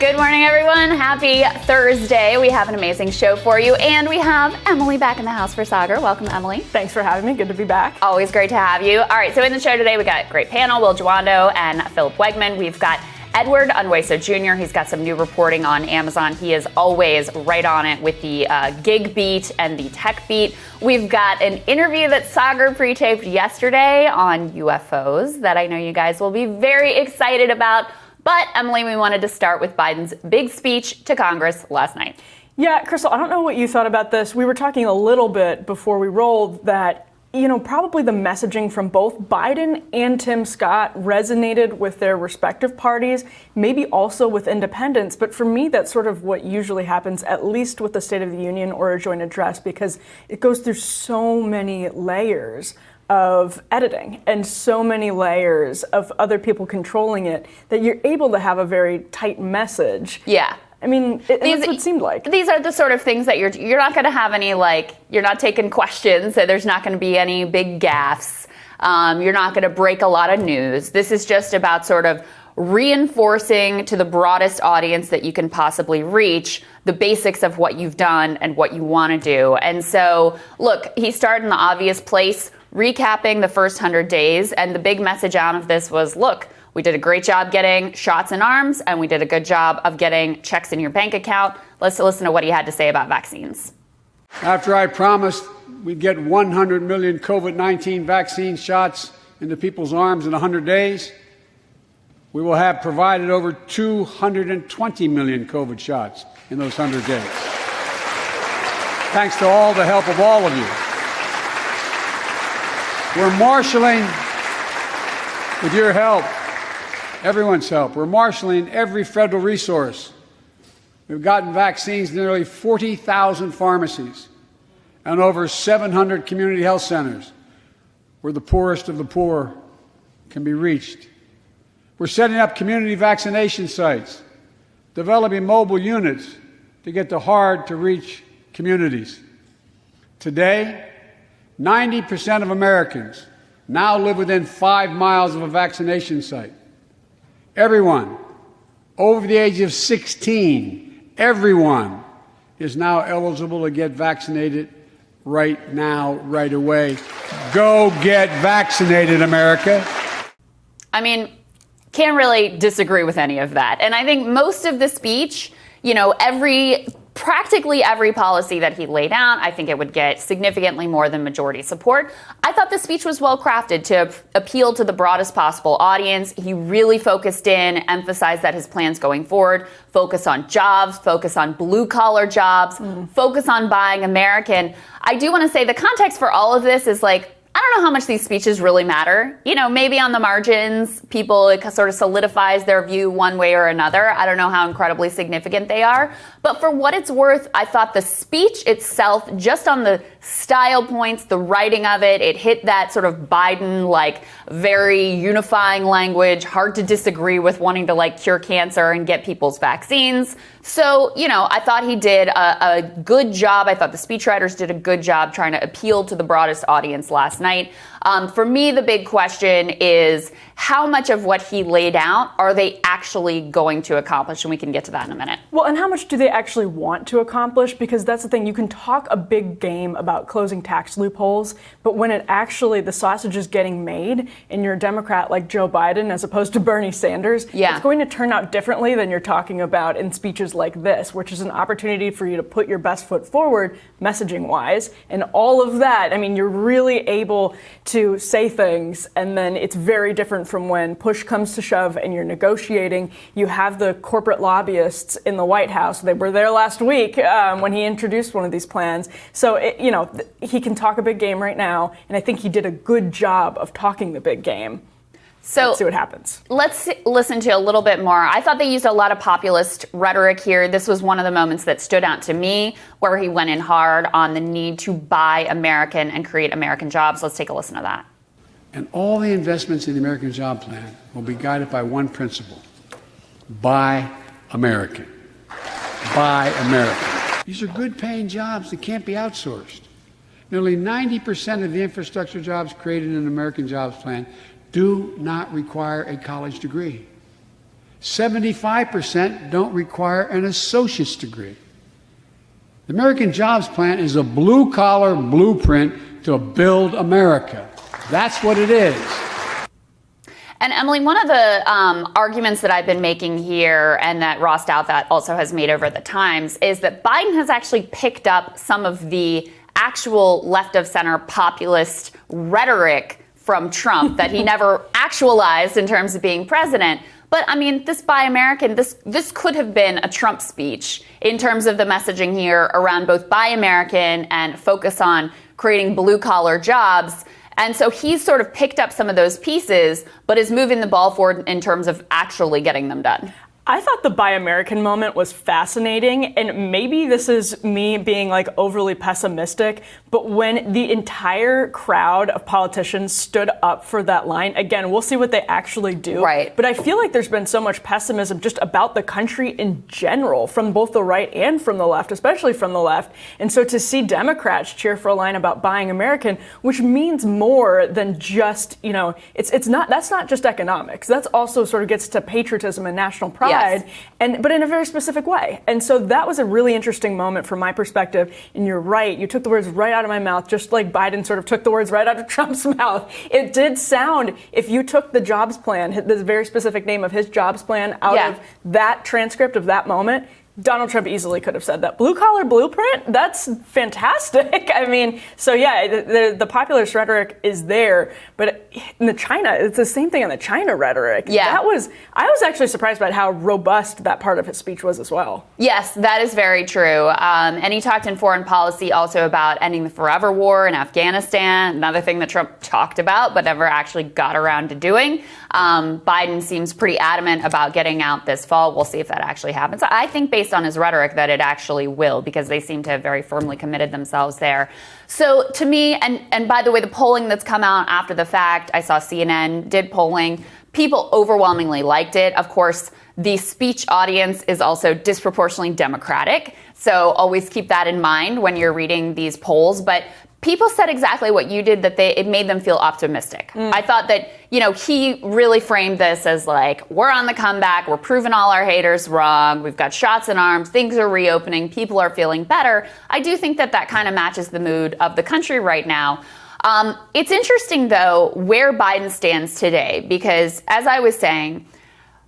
Good morning, everyone. Happy Thursday. We have an amazing show for you, and we have Emily back in the house for Sagar. Welcome, Emily. Thanks for having me. Good to be back. Always great to have you. All right, so in the show today, we got a great panel, Will Jawando and Philip Wegman. We've got Edward Unweso Jr. He's got some new reporting on Amazon. He is always right on it with the gig beat and the tech beat. We've got an interview that Sagar pre-taped yesterday on UFOs that I know you guys will be very excited about. But, Emily, we wanted to start with Biden's big speech to Congress last night. Yeah, Krystal, I don't know what you thought about this. We were talking a little bit before we rolled that, probably the messaging from both Biden and Tim Scott resonated with their respective parties, maybe also with independents. But for me, that's sort of what usually happens, at least with the State of the Union or a joint address, because it goes through so many layers of editing and so many layers of other people controlling it that you're able to have a very tight message. Yeah. I mean, that's what it seemed like. These are the sort of things that you're not going to have any, you're not taking questions, so there's not going to be any big gaffes. You're not going to break a lot of news. This is just about sort of reinforcing to the broadest audience that you can possibly reach the basics of what you've done and what you want to do. And so, look, he started in the obvious place, recapping the first 100 days, and the big message out of this was, look, we did a great job getting shots in arms, and we did a good job of getting checks in your bank account. Let's listen to what he had to say about vaccines. After I promised we'd get 100 million COVID-19 vaccine shots into people's arms in 100 days, we will have provided over 220 million COVID shots in those 100 days. Thanks to all the help of all of you. We're marshaling, with your help, everyone's help, we're marshaling every federal resource. We've gotten vaccines to nearly 40,000 pharmacies and over 700 community health centers where the poorest of the poor can be reached. We're setting up community vaccination sites, developing mobile units to get to hard-to-reach communities. Today, 90% of Americans now live within 5 miles of a vaccination site. Everyone over the age of 16, everyone is now eligible to get vaccinated right now, right away. Go get vaccinated, America. I mean, can't really disagree with any of that. And I think most of the speech, practically every policy that he laid out, I think it would get significantly more than majority support. I thought the speech was well crafted to appeal to the broadest possible audience. He really focused in, emphasized that his plans going forward focus on jobs, focus on blue collar jobs, focus on buying American. I do want to say the context for all of this is I don't know how much these speeches really matter. Maybe on the margins, it sort of solidifies their view one way or another. I don't know how incredibly significant they are. But for what it's worth, I thought the speech itself, just on the style points, the writing of it, it hit that sort of Biden, very unifying language, hard to disagree with, wanting to cure cancer and get people's vaccines. So, I thought he did a good job. I thought the speechwriters did a good job trying to appeal to the broadest audience last night. For me, the big question is how much of what he laid out are they actually going to accomplish? And we can get to that in a minute. Well, and how much do they actually want to accomplish? Because that's the thing. You can talk a big game about closing tax loopholes, but when the sausage is getting made and you're a Democrat like Joe Biden as opposed to Bernie Sanders, it's going to turn out differently than you're talking about in speeches like this, which is an opportunity for you to put your best foot forward messaging-wise. And all of that, you're really able to say things, and then it's very different from when push comes to shove and you're negotiating. You have the corporate lobbyists in the White House. They were there last week when he introduced one of these plans. So, he can talk a big game right now, and I think he did a good job of talking the big game. So let's see what happens. Let's listen to a little bit more. I thought they used a lot of populist rhetoric here. This was one of the moments that stood out to me where he went in hard on the need to buy American and create American jobs. Let's take a listen to that. And all the investments in the American Job Plan will be guided by one principle: buy American. Buy American. These are good paying jobs that can't be outsourced. Nearly 90% of the infrastructure jobs created in the American Jobs Plan do not require a college degree. 75% don't require an associate's degree. The American Jobs Plan is a blue-collar blueprint to build America. That's what it is. And Emily, one of the arguments that I've been making here and that Ross Douthat also has made over the Times is that Biden has actually picked up some of the actual left of center populist rhetoric from Trump that he never actualized in terms of being president. But I mean, this Buy American, this could have been a Trump speech in terms of the messaging here around both Buy American and focus on creating blue collar jobs. And so he's sort of picked up some of those pieces, but is moving the ball forward in terms of actually getting them done. I thought the Buy American moment was fascinating, and maybe this is me being like overly pessimistic, but when the entire crowd of politicians stood up for that line, again, we'll see what they actually do. Right. But I feel like there's been so much pessimism just about the country in general, from both the right and from the left, especially from the left. And so to see Democrats cheer for a line about buying American, which means more than just, it's not, that's not just economics. That's also sort of gets to patriotism and national pride. Yes. But in a very specific way. And so that was a really interesting moment from my perspective. And you're right. You took the words right out of my mouth, just like Biden sort of took the words right out of Trump's mouth. It did sound, if you took the jobs plan, the very specific name of his jobs plan out of that transcript of that moment, Donald Trump easily could have said that. Blue collar blueprint? That's fantastic. I mean, so yeah, the populist rhetoric is there, but in the China, it's the same thing in the China rhetoric. Yeah. I was actually surprised by how robust that part of his speech was as well. Yes, that is very true. And he talked in foreign policy also about ending the forever war in Afghanistan, another thing that Trump talked about but never actually got around to doing. Biden seems pretty adamant about getting out this fall. We'll see if that actually happens. I think based on his rhetoric that it actually will, because they seem to have very firmly committed themselves there. So to me, and by the way, the polling that's come out after the fact, I saw CNN did polling. People overwhelmingly liked it. Of course, the speech audience is also disproportionately Democratic. So always keep that in mind when you're reading these polls. But people said exactly what you did, that it made them feel optimistic. I thought that, he really framed this as like, we're on the comeback, we're proving all our haters wrong, we've got shots in arms, things are reopening, people are feeling better. I do think that kind of matches the mood of the country right now. It's interesting, though, where Biden stands today, because as I was saying,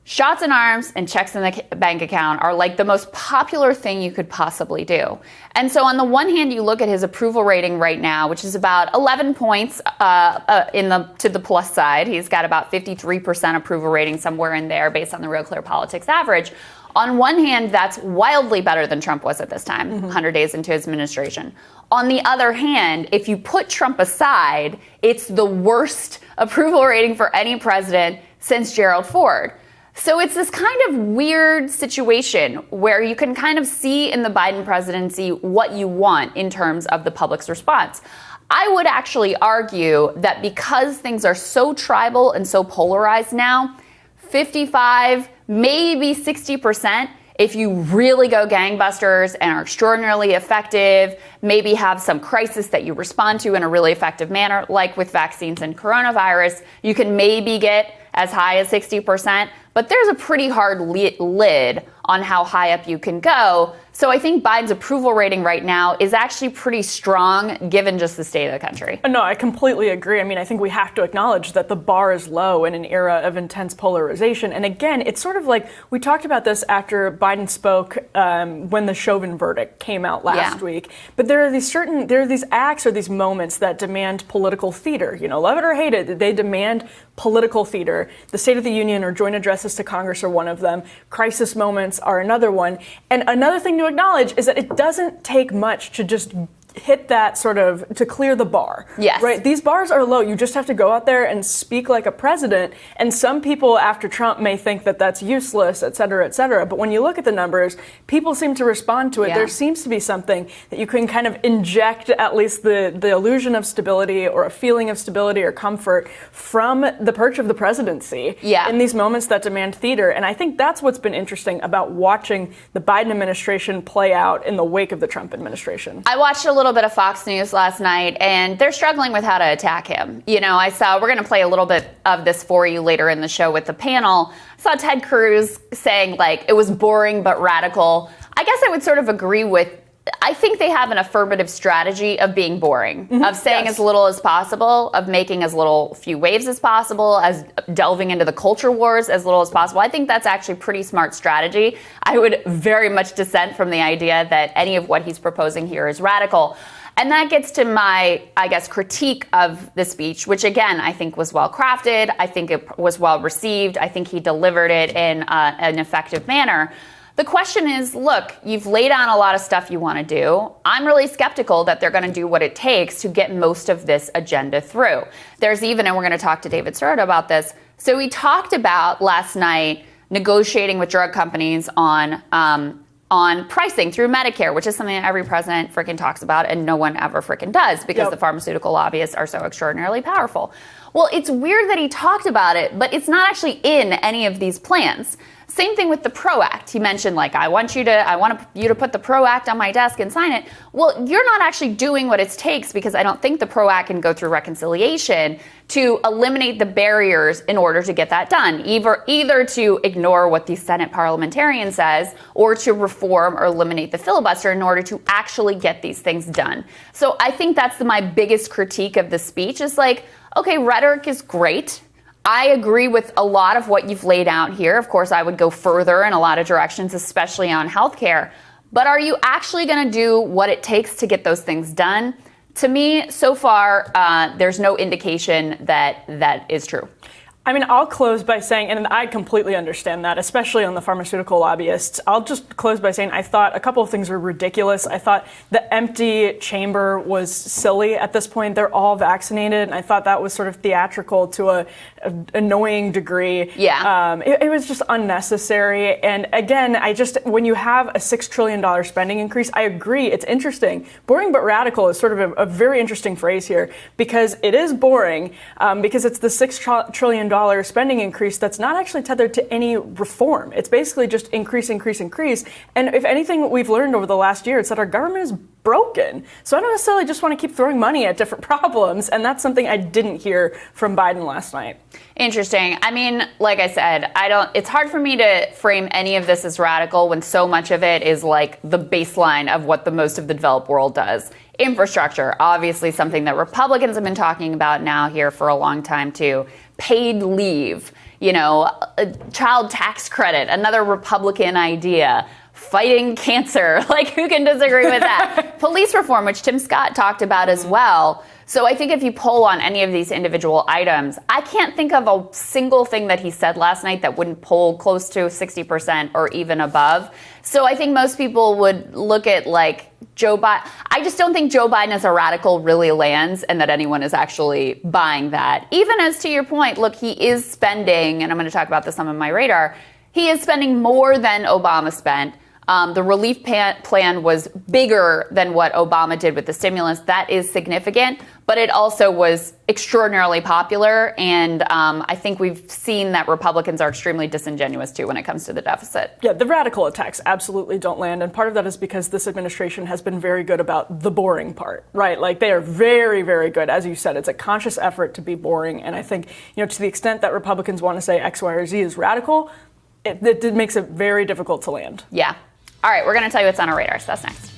shots in arms and checks in the bank account are like the most popular thing you could possibly do. And so on the one hand, you look at his approval rating right now, which is about 11 points to the plus side. He's got about 53% approval rating, somewhere in there, based on the Real Clear Politics average. On one hand, that's wildly better than Trump was at this time, 100 days into his administration. On the other hand, if you put Trump aside, it's the worst approval rating for any president since Gerald Ford. So it's this kind of weird situation where you can kind of see in the Biden presidency what you want in terms of the public's response. I would actually argue that because things are so tribal and so polarized now, 55, maybe 60%, if you really go gangbusters and are extraordinarily effective, maybe have some crisis that you respond to in a really effective manner, like with vaccines and coronavirus, you can maybe get as high as 60%. But there's a pretty hard lid on how high up you can go. So I think Biden's approval rating right now is actually pretty strong, given just the state of the country. No, I completely agree. I mean, I think we have to acknowledge that the bar is low in an era of intense polarization. And again, it's sort of like we talked about this after Biden spoke when the Chauvin verdict came out last week. But there are these acts or these moments that demand political theater. Love it or hate it, they demand political theater. The State of the Union or joint addresses to Congress are one of them. Crisis moments are another one. And another thing to acknowledge is that it doesn't take much to just hit that sort of, to clear the bar. Yes. Right? These bars are low. You just have to go out there and speak like a president. And some people after Trump may think that that's useless, et cetera, et cetera. But when you look at the numbers, people seem to respond to it. Yeah. There seems to be something that you can kind of inject at least the illusion of stability or a feeling of stability or comfort from the perch of the presidency in these moments that demand theater. And I think that's what's been interesting about watching the Biden administration play out in the wake of the Trump administration. I watched a little bit of Fox News last night, and they're struggling with how to attack him. You know, we're going to play a little bit of this for you later in the show with the panel. I saw Ted Cruz saying, like, it was boring but radical. I guess I would sort of agree with, I think they have an affirmative strategy of being boring, of saying as little as possible, of making as little few waves as possible, as delving into the culture wars as little as possible. I think that's actually pretty smart strategy. I would very much dissent from the idea that any of what he's proposing here is radical. And that gets to my, I guess, critique of the speech, which, again, I think was well crafted. I think it was well received. I think he delivered it in an effective manner. The question is, look, you've laid out a lot of stuff you want to do. I'm really skeptical that they're going to do what it takes to get most of this agenda through. There's even, and we're going to talk to David Sirota about this. So we talked about last night negotiating with drug companies on pricing through Medicare, which is something that every president freaking talks about and no one ever freaking does because the pharmaceutical lobbyists are so extraordinarily powerful. Well, it's weird that he talked about it, but it's not actually in any of these plans. Same thing with the PRO Act. He mentioned, like, I want you to put the PRO Act on my desk and sign it. Well, you're not actually doing what it takes, because I don't think the PRO Act can go through reconciliation to eliminate the barriers in order to get that done. Either to ignore what the Senate parliamentarian says, or to reform or eliminate the filibuster in order to actually get these things done. So I think that's my biggest critique of the speech is, like, okay, rhetoric is great. I agree with a lot of what you've laid out here. Of course, I would go further in a lot of directions, especially on healthcare. But are you actually going to do what it takes to get those things done? To me, so far, there's no indication that that is true. I mean, I'll close by saying, and I completely understand that, especially on the pharmaceutical lobbyists. I'll just close by saying I thought a couple of things were ridiculous. I thought the empty chamber was silly at this point. They're all vaccinated, and I thought that was sort of theatrical to a annoying degree. Yeah. It was just unnecessary. And again, when you have a $6 trillion spending increase, I agree, it's interesting. Boring but radical is sort of a very interesting phrase here, because it is boring, because it's the $6 trillion spending increase that's not actually tethered to any reform. It's basically just increase. And if anything we've learned over the last year, it's that our government is broken. So I don't necessarily just want to keep throwing money at different problems. And that's something I didn't hear from Biden last night. Interesting. I mean, like I said, it's hard for me to frame any of this as radical when so much of it is like the baseline of what the most of the developed world does. Infrastructure, obviously something that Republicans have been talking about now here for a long time too. Paid leave, a child tax credit, another Republican idea. Fighting cancer, like, who can disagree with that? Police reform, which Tim Scott talked about as well. So I think if you poll on any of these individual items, I can't think of a single thing that he said last night that wouldn't poll close to 60% or even above. So I think most people would look at, like, Joe Biden. I just don't think Joe Biden as a radical really lands, and that anyone is actually buying that. Even as, to your point, look, he is spending, and I'm going to talk about this on my radar, he is spending more than Obama spent. The relief plan was bigger than what Obama did with the stimulus. That is significant, but it also was extraordinarily popular. And I think we've seen that Republicans are extremely disingenuous, too, when it comes to the deficit. Yeah, the radical attacks absolutely don't land. And part of that is because this administration has been very good about the boring part, right? Like, they are very, very good. As you said, it's a conscious effort to be boring. And I think, to the extent that Republicans want to say X, Y, or Z is radical, it makes it very difficult to land. Yeah. All right, we're going to tell you what's on our radar, so that's next.